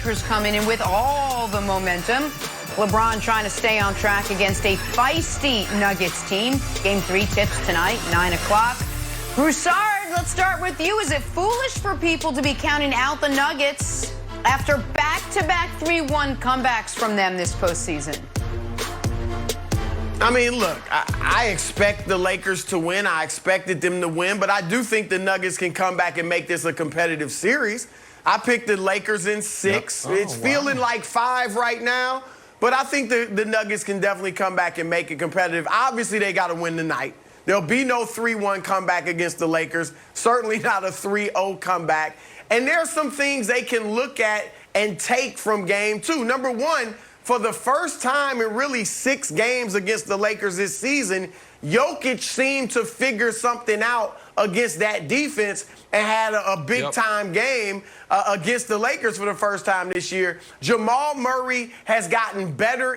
Lakers coming in with all the momentum. LeBron trying to stay on track against a feisty Nuggets team. Game 3 tips tonight, 9 o'clock. Broussard, let's start with you. Is it foolish for people to be counting out the Nuggets after back-to-back 3-1 comebacks from them this postseason? I mean, look, I expect the Lakers to win. I expected them to win, but I do think the Nuggets can come back and make this a competitive series. I picked the Lakers in 6. Yep. It's feeling like 5 right now, but I think the Nuggets can definitely come back and make it competitive. Obviously, they got to win tonight. There'll be no 3-1 comeback against the Lakers, certainly not a 3-0 comeback. And there are some things they can look at and take from Game 2. Number one, for the first time in really 6 games against the Lakers this season, Jokic seemed to figure something out against that defense and had a big-time game against the Lakers for the first time this year. Jamal Murray has gotten better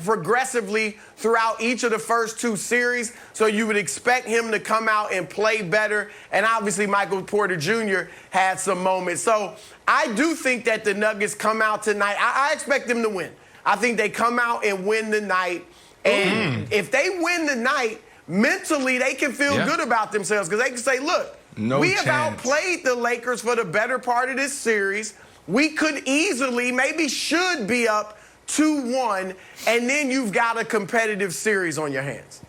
progressively throughout each of the first 2 series, so you would expect him to come out and play better. And obviously, Michael Porter Jr. had some moments. So I do think that the Nuggets come out tonight. I expect them to win. I think they come out and win the night. And if they win the night, mentally they can feel good about themselves because they can say, look, we have outplayed the Lakers for the better part of this series. We could easily, maybe should be up 2-1, and then you've got a competitive series on your hands.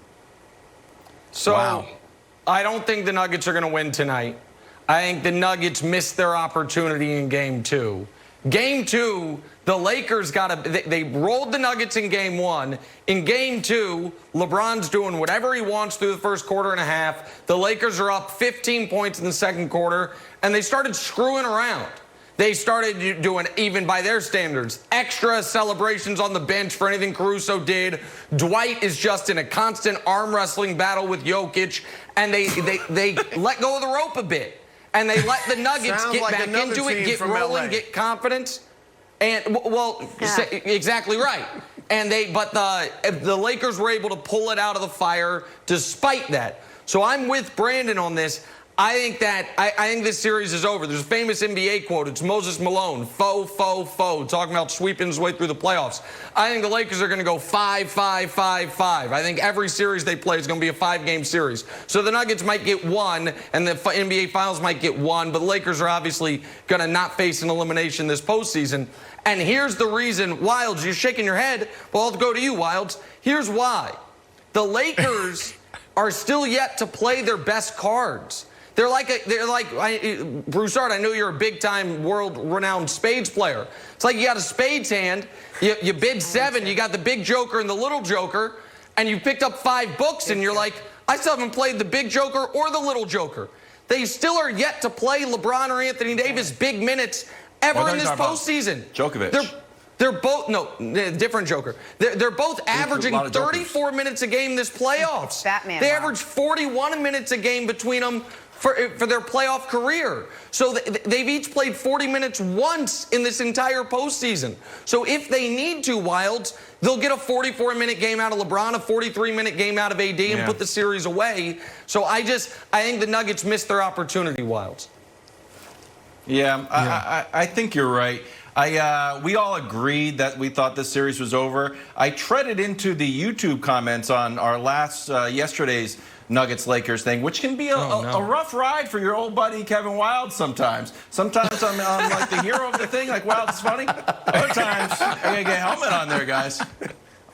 So I don't think the Nuggets are going to win tonight. I think the Nuggets missed their opportunity in Game 2. Game 2, the Lakers they rolled the Nuggets in Game 1. In Game 2, LeBron's doing whatever he wants through the first quarter and a half. The Lakers are up 15 points in the second quarter, and they started screwing around. They started doing, even by their standards, extra celebrations on the bench for anything Caruso did. Dwight is just in a constant arm wrestling battle with Jokic, and they let go of the rope a bit. And they let the Nuggets get back into it, get rolling, get confidence. And, exactly right. And but the Lakers were able to pull it out of the fire despite that. So I'm with Brandon on this. I think this series is over. There's a famous NBA quote. It's Moses Malone, faux, talking about sweeping his way through the playoffs. I think the Lakers are going to go 5-5-5-5. I think every series they play is going to be a 5-game series. So the Nuggets might get 1, and the NBA Finals might get 1, but the Lakers are obviously going to not face an elimination this postseason. And here's the reason, Wilds, you're shaking your head. Well, I'll go to you, Wilds. Here's why. The Lakers are still yet to play their best cards. They're like Broussard, I know you're a big-time world-renowned spades player. It's like you got a spades hand, you bid 7, you got the big joker and the little joker, and you picked up 5 books, and you're like, I still haven't played the big joker or the little joker. They still are yet to play LeBron or Anthony Davis big minutes ever in this postseason. Djokovic. They're both, different joker. They're both averaging 34 minutes a game this playoffs. They average 41 minutes a game between them for their playoff career. So they've each played 40 minutes once in this entire postseason. So if they need to, Wilds, they'll get a 44-minute game out of LeBron, a 43-minute game out of AD, and put the series away. So I think the Nuggets missed their opportunity, Wilds. I think you're right. We all agreed that we thought this series was over. I treaded into the YouTube comments on our yesterday's Nuggets-Lakers thing, which can be a rough ride for your old buddy Kevin Wilds sometimes. Sometimes I'm like the hero of the thing, like Wilds is funny. Other times, I gotta get a helmet on there, guys.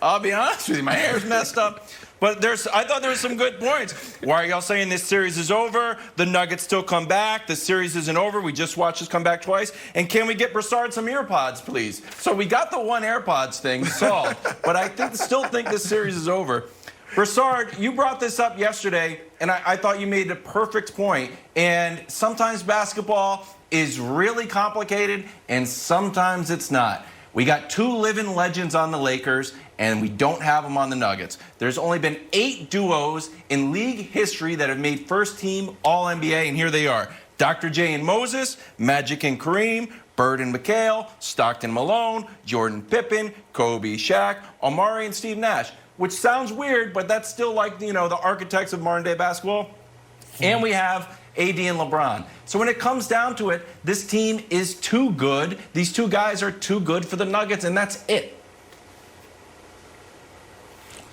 I'll be honest with you, my hair's messed up. But I thought there were some good points. Why are y'all saying this series is over? The Nuggets still come back. The series isn't over. We just watched us come back twice. And can we get Broussard some AirPods, please? So we got the one AirPods thing solved. But I still think this series is over. Broussard, you brought this up yesterday, and I thought you made a perfect point. And sometimes basketball is really complicated, and sometimes it's not. We got 2 living legends on the Lakers, and we don't have them on the Nuggets. There's only been 8 duos in league history that have made first-team All-NBA, and here they are. Dr. J and Moses, Magic and Kareem, Bird and McHale, Stockton Malone, Jordan Pippen, Kobe, Shaq, Omari, and Steve Nash. Which sounds weird, but that's still like, the architects of modern-day basketball. And we have AD and LeBron. So when it comes down to it, this team is too good. These two guys are too good for the Nuggets, and that's it.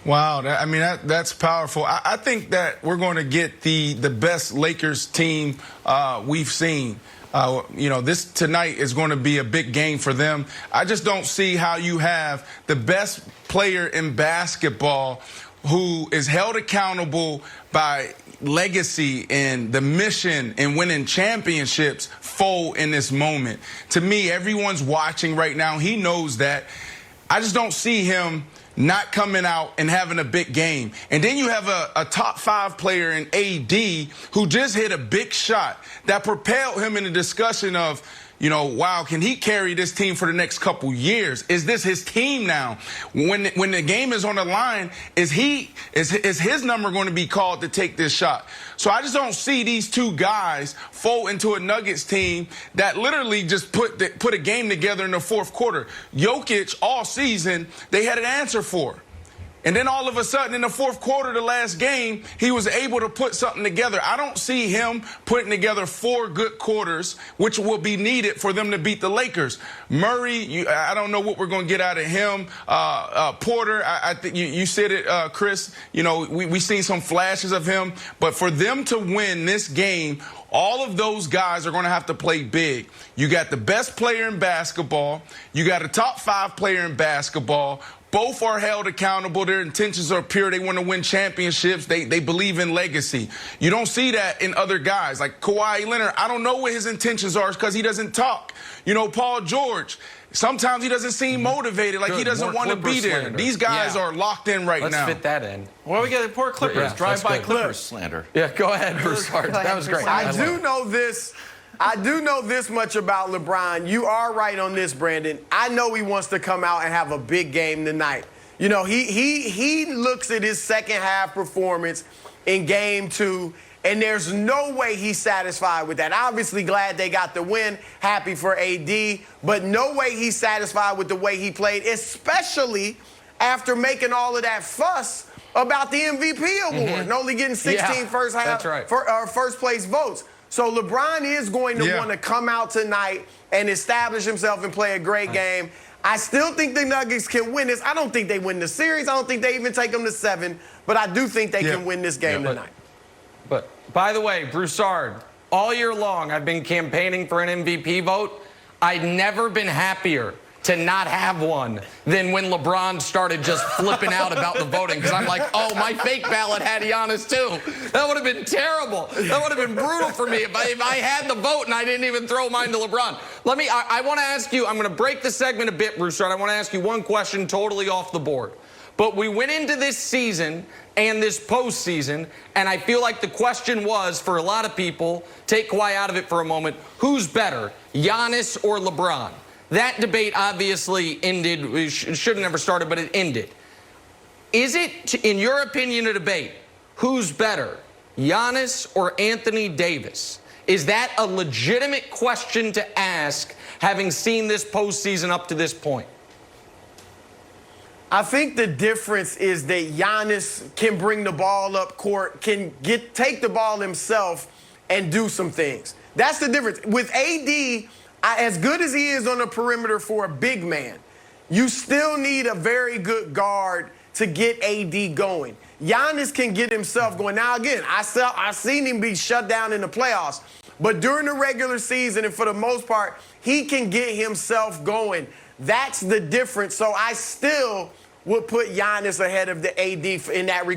Wow, that's powerful. I think that we're going to get the best Lakers team we've seen. This tonight is going to be a big game for them. I just don't see how you have the best player in basketball who is held accountable by legacy and the mission and winning championships fold in this moment. To me, everyone's watching right now. He knows that. I just don't see him not coming out and having a big game. And then you have a top 5 player in AD who just hit a big shot that propelled him in the discussion of, wow, can he carry this team for the next couple years? Is this his team now? When the game is on the line, is his number going to be called to take this shot? So I just don't see these two guys fold into a Nuggets team that literally just put a game together in the fourth quarter. Jokic, all season, they had an answer for. And then all of a sudden in the fourth quarter, the last game, he was able to put something together. I don't see him putting together 4 good quarters, which will be needed for them to beat the Lakers. Murray, I don't know what we're going to get out of him. Porter, I think you said it, Chris. We seen some flashes of him. But for them to win this game, all of those guys are going to have to play big. You got the best player in basketball. You got a top 5 player in basketball. Both are held accountable. Their intentions are pure. They want to win championships. They believe in legacy. You don't see that in other guys. Like Kawhi Leonard, I don't know what his intentions are because he doesn't talk. Paul George, sometimes he doesn't seem motivated, like he doesn't want to be there. Slander. These guys are locked in right now. Let's fit that in. Well, we got the poor Clippers. Yeah, Drive-by good. Clippers slander. Yeah, go ahead, Bruce. That was great. I do know this much about LeBron. You are right on this, Brandon. I know he wants to come out and have a big game tonight. He looks at his second half performance in game 2, and there's no way he's satisfied with that. Obviously glad they got the win, happy for AD, but no way he's satisfied with the way he played, especially after making all of that fuss about the MVP award and only getting 16 first place votes. So LeBron is going to want to come out tonight and establish himself and play a great game. I still think the Nuggets can win this. I don't think they win the series. I don't think they even take them to 7. But I do think they can win this game tonight. But by the way, Broussard, all year long I've been campaigning for an MVP vote. I'd never been happier to not have one than when LeBron started just flipping out about the voting, because I'm like, oh, my fake ballot had Giannis too. That would have been terrible. That would have been brutal for me if I had the vote and I didn't even throw mine to LeBron. I want to ask you, I'm going to break the segment a bit, Broussard. I want to ask you one question totally off the board. But we went into this season and this postseason, and I feel like the question was, for a lot of people, take Kawhi out of it for a moment, who's better, Giannis or LeBron? That debate obviously ended. It should have never started, but it ended. Is it, in your opinion, a debate? Who's better, Giannis or Anthony Davis? Is that a legitimate question to ask, having seen this postseason up to this point? I think the difference is that Giannis can bring the ball up court, can take the ball himself and do some things. That's the difference. With AD, as good as he is on the perimeter for a big man, you still need a very good guard to get AD going. Giannis can get himself going. Now, again, I've seen him be shut down in the playoffs, but during the regular season and for the most part, he can get himself going. That's the difference. So I still would put Giannis ahead of the AD in that regard.